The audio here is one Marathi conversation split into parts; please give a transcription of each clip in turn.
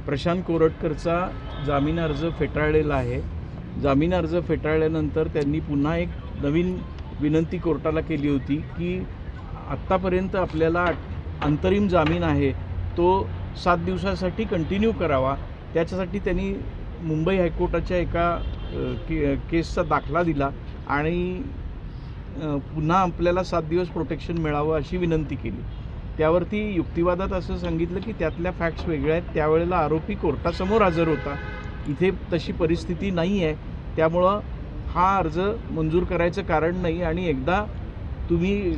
प्रशांत कोरटकरचा जामीन अर्ज फेटाळलेला आहे। जामीन अर्ज फेटाळल्यानंतर त्यांनी पुन्हा एक नवीन विनंती कोर्टाला केली होती की आत्तापर्यंत आपल्याला अंतरिम जामीन आहे तो 7 दिवसासाठी कंटिन्यू करावा। त्याच्यासाठी त्यांनी मुंबई हायकोर्टाच्या एका केसचा दाखला दिला आणि पुन्हा आपल्याला 7 दिवस प्रोटेक्शन मिळावं अशी विनंती केली। त्यावरती युक्तिवादात असं सांगितलं की त्यातल्या फॅक्ट्स वेगळ्या आहेत। त्यावेळेला आरोपी कोर्टासमोर हजर होता, इथे तशी परिस्थिती नाही आहे, त्यामुळं हा अर्ज मंजूर करायचं कारण नाही आणि एकदा तुम्ही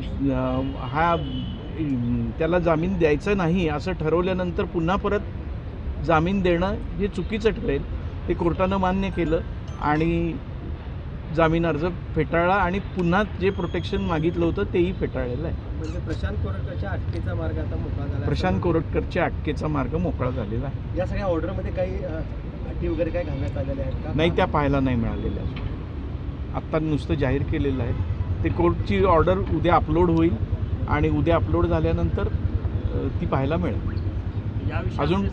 त्याला जामीन द्यायचा नाही असं ठरवल्यानंतर पुन्हा परत जामीन देणं हे चुकीचं ठरेल। ते कोर्टानं मान्य केलं आणि जामीन अर्ज फेटाळला आणि पुन्हा जे प्रोटेक्शन मागितलं होतं तेही फेटाळलेलं आहे। म्हणजे प्रशांत कोरटकरच्या अटकेचा मार्ग आता मोकळा झाला। प्रशांत कोरटकरच्या अटकेचा मार्ग मोकळा झालेला आहे। या सगळ्या ऑर्डरमध्ये काही अटी वगैरे काय घालण्यात आलेल्या आहेत का? नाही, त्या पाहायला नाही मिळालेल्या अजून। आत्ता नुसतं जाहीर केलेलं आहे। ते कोर्टची ऑर्डर उद्या अपलोड होईल आणि उद्या अपलोड झाल्यानंतर ती पाहायला मिळेल। अजून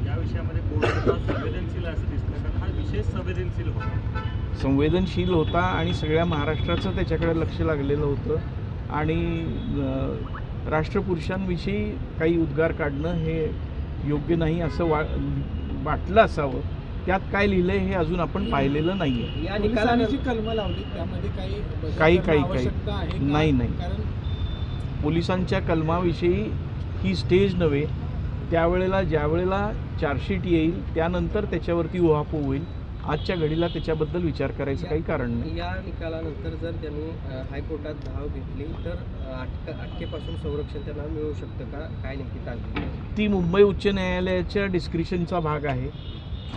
या विषयामध्ये संवेदनशील असं दिसतं कारण हा विषय संवेदनशील होता, संवेदनशील होता आणि सगळ्या महाराष्ट्राचं त्याच्याकडे लक्ष लागलेलं होतं आणि राष्ट्रपुरुषांविषयी काही उद्गार काढणं हे योग्य नाही असं वाटलं असावं। त्यात काय लिहिलंय हे अजून आपण पाहिलेलं नाही आहे। या निकालाची कलमं लावली त्यामध्ये काही नाही। पोलिसांच्या कलमाविषयी ही स्टेज नव्हे, त्यावेळेला ज्यावेळेला चार्जशीट येईल त्यानंतर त्याच्यावरती उहापोह होईल। आजच्या घडीला त्याच्याबद्दल विचार करायचं काही कारण नाही। या निकालानंतर जर त्यांनी हायकोर्टात धाव घेतली तर अटकेपासून संरक्षण त्यांना मिळू शकतं का? काय नेमकी तांत्रिक ती मुंबई उच्च न्यायालयाच्या डिस्क्रिशनचा भाग आहे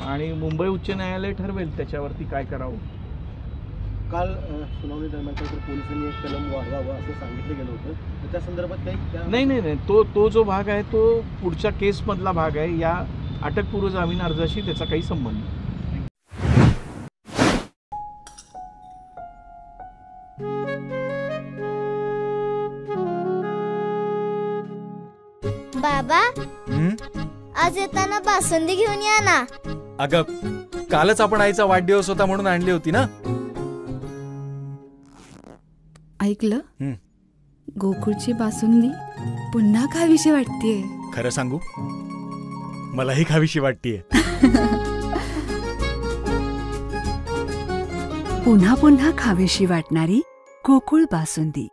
आणि मुंबई उच्च न्यायालय ठरवेल त्याच्यावरती काय करावं। काल सुनावणी दरम्यान पोलिसांनी एक कलम वाढवावं असं सांगितलं गेलं होतं, त्या संदर्भात काही नाही, तो जो भाग आहे तो पुढच्या केसमधला भाग आहे। या अटकपूर्व जामीन अर्जाशी त्याचा काही संबंध नाही। बाबा, आज येताना बासुंदी घेऊन या ना। अगं, कालच आपण आईचा वाढदिवस होता म्हणून आणली होती ना। ऐकलं, गोकुळची बासुंदी पुन्हा खावीशी वाटतेय। खरं सांगू, मलाही खावीशी वाटतेय। पुन्हा पुन्हा खावीशी वाटणारी गोकुळ बासुंदी।